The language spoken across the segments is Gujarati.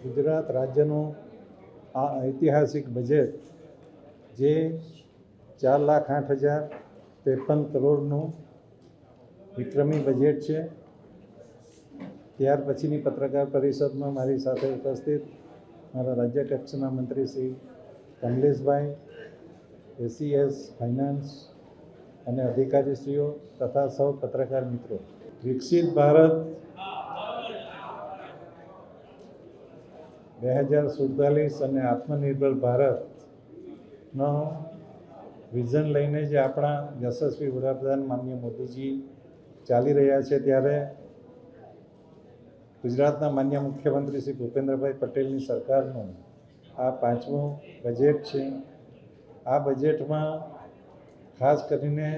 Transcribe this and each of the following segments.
ગુજરાત રાજ્યનું આ ઐતિહાસિક બજેટ જે 4,08,053 કરોડનું વિક્રમી બજેટ છે. ત્યાર પછીની પત્રકાર પરિષદમાં મારી સાથે ઉપસ્થિત મારા રાજ્ય કક્ષાના મંત્રી શ્રી કમલેશભાઈ, એસીએસ ફાઇનાન્સ અને અધિકારીશ્રીઓ તથા સૌ પત્રકાર મિત્રો, વિકસિત ભારત 2047 અને આત્મનિર્ભર ભારતનો વિઝન લઈને જે આપણા યશસ્વી વડાપ્રધાન માનનીય મોદીજી ચાલી રહ્યા છે, ત્યારે ગુજરાતના માન્ય મુખ્યમંત્રી શ્રી ભૂપેન્દ્રભાઈ પટેલની સરકારનું આ 5મું બજેટ છે. આ બજેટમાં ખાસ કરીને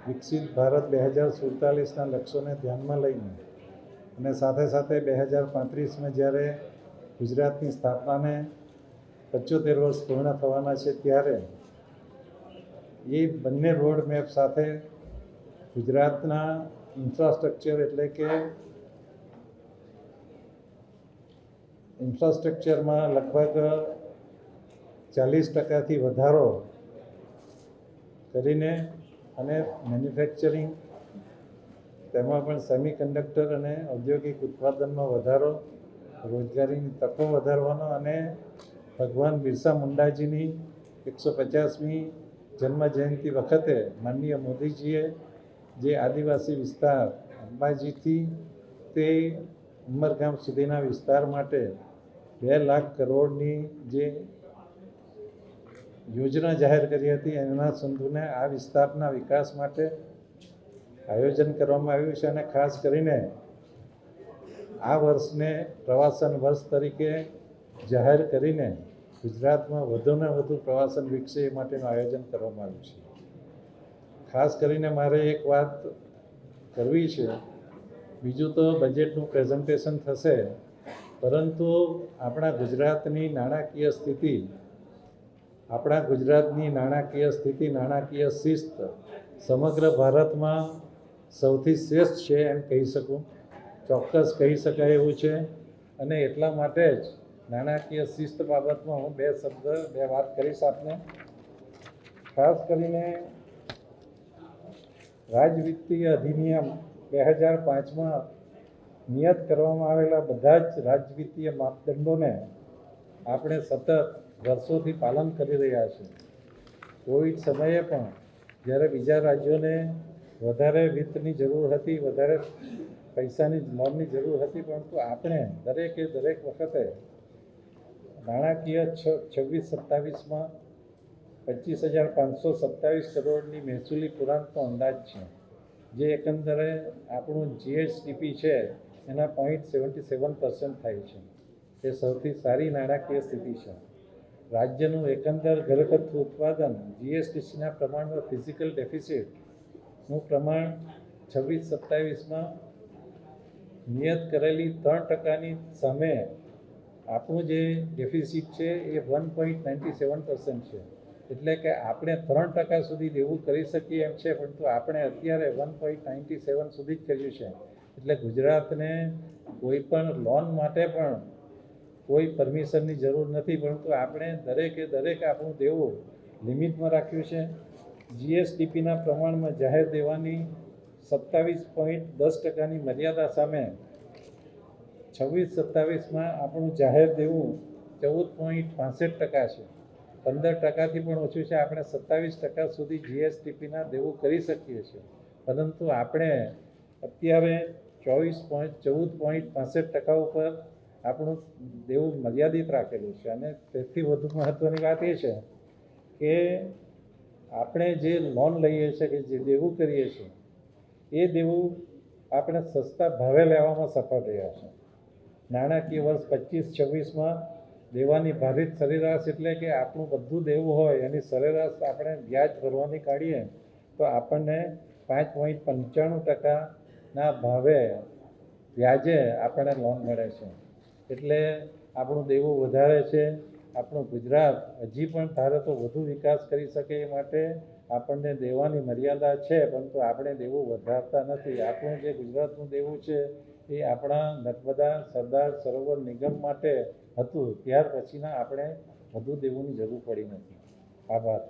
વિકસિત ભારત 2047ના લક્ષ્યોને ધ્યાનમાં લઈને અને સાથે સાથે 2035માં જ્યારે ગુજરાતની સ્થાપનાને 75 વર્ષ પૂર્ણ થવાના છે, ત્યારે એ બંને રોડ મેપ સાથે ગુજરાતના ઇન્ફ્રાસ્ટ્રક્ચર એટલે કે ઇન્ફ્રાસ્ટ્રક્ચરમાં લગભગ 40%થી વધારો કરીને અને મેન્યુફેક્ચરિંગ, તેમાં પણ સેમિકન્ડક્ટર અને ઔદ્યોગિક ઉત્પાદનનો વધારો, રોજગારીની તકો વધારવાનો અને ભગવાન બિરસા મુંડાજીની 150મી જન્મજયંતિ વખતે માનનીય મોદીજીએ જે આદિવાસી વિસ્તાર અંબાજીથી તે ઉમરગામ સુધીના વિસ્તાર માટે 2 લાખ કરોડની જે યોજના જાહેર કરી હતી, એના સંદર્ભે આ વિસ્તારના વિકાસ માટે આયોજન કરવામાં આવ્યું છે. અને ખાસ કરીને આ વર્ષને પ્રવાસન વર્ષ તરીકે જાહેર કરીને ગુજરાતમાં વધુને વધુ પ્રવાસન વિકસે એ માટેનું આયોજન કરવામાં આવ્યું છે. ખાસ કરીને મારે એક વાત કરવી છે. બીજું તો બજેટનું પ્રેઝન્ટેશન થશે, પરંતુ આપણા ગુજરાતની નાણાકીય સ્થિતિ, નાણાકીય શિસ્ત સમગ્ર ભારતમાં સૌથી શ્રેષ્ઠ છે એમ કહી શકું, ચોક્કસ કહી શકાય એવું છે. અને એટલા માટે જ નાણાકીય શિસ્ત બાબતમાં હું બે વાત કરીશ આપને. ખાસ કરીને રાજવિત્તીય અધિનિયમ 2005માં નિયત કરવામાં આવેલા બધા જ રાજવિત્તીય માપદંડોને આપણે સતત વર્ષોથી પાલન કરી રહ્યા છીએ. કોવિડ સમયે પણ જ્યારે બીજા રાજ્યોને વધારે વિત્તની જરૂર હતી, વધારે પૈસાની લોનની જરૂર હતી, પરંતુ આપણે દરેક વખતે નાણાકીય 26-27માં 25,527 કરોડની મહેસૂલી પુરાંતનો અંદાજ છે, જે એકંદરે આપણું જીએસડીપી છે એના 0.77% થાય છે. તે સૌથી સારી નાણાકીય સ્થિતિ છે. રાજ્યનું એકંદર ઘરગથ્થુ ઉત્પાદન જીએસડીસીના પ્રમાણમાં ફિઝિકલ ડેફિસિટનું પ્રમાણ 26-27માં નિયત કરેલી 3%ની સામે આપણું જે ડેફિસિટ છે એ 1.97% છે. એટલે કે આપણે 3% સુધી દેવું કરી શકીએ એમ છે, પરંતુ આપણે અત્યારે 1.97 સુધી જ કર્યું છે. એટલે ગુજરાતને કોઈ પણ લોન માટે પણ કોઈ પરમિશનની જરૂર નથી, પરંતુ આપણે દરેક આપણું દેવું લિમિટમાં રાખ્યું છે. જીએસડીપીના પ્રમાણમાં જાહેર દેવાની 27.10%ની મર્યાદા સામે 26-27માં આપણું જાહેર દેવું 14.65% છે. 15%થી પણ ઓછું છે. આપણે 27% સુધી જીએસડીપીના દેવું કરી શકીએ છીએ, પરંતુ આપણે અત્યારે 14.65% ઉપર આપણું દેવું મર્યાદિત રાખેલું છે. અને તેથી વધુ મહત્ત્વની વાત એ છે કે આપણે જે લોન લઈએ છીએ, કે જે દેવું કરીએ છીએ, એ દેવું આપણે સસ્તા ભાવે લેવામાં સફળ રહ્યા છે. નાણાકીય વર્ષ 25-26માં દેવાની ભારિત સરેરાશ એટલે કે આપણું બધું દેવું હોય એની સરેરાશ આપણે વ્યાજ ભરવાની કાઢીએ તો આપણને 5.95%ના ભાવે વ્યાજે આપણને લોન મળે છે. એટલે આપણું દેવું વધારે છે. આપણું ગુજરાત હજી પણ ધારે તો વધુ વિકાસ કરી શકે એ માટે આપણને દેવાની મર્યાદા છે, પરંતુ આપણે દેવું વધારતા નથી. આપણું જે ગુજરાતનું દેવું છે એ આપણા નર્મદા સરદાર સરોવર નિગમ માટે હતું. ત્યાર પછીના આપણે વધુ દેવુંની જરૂર પડી નથી. આભાર.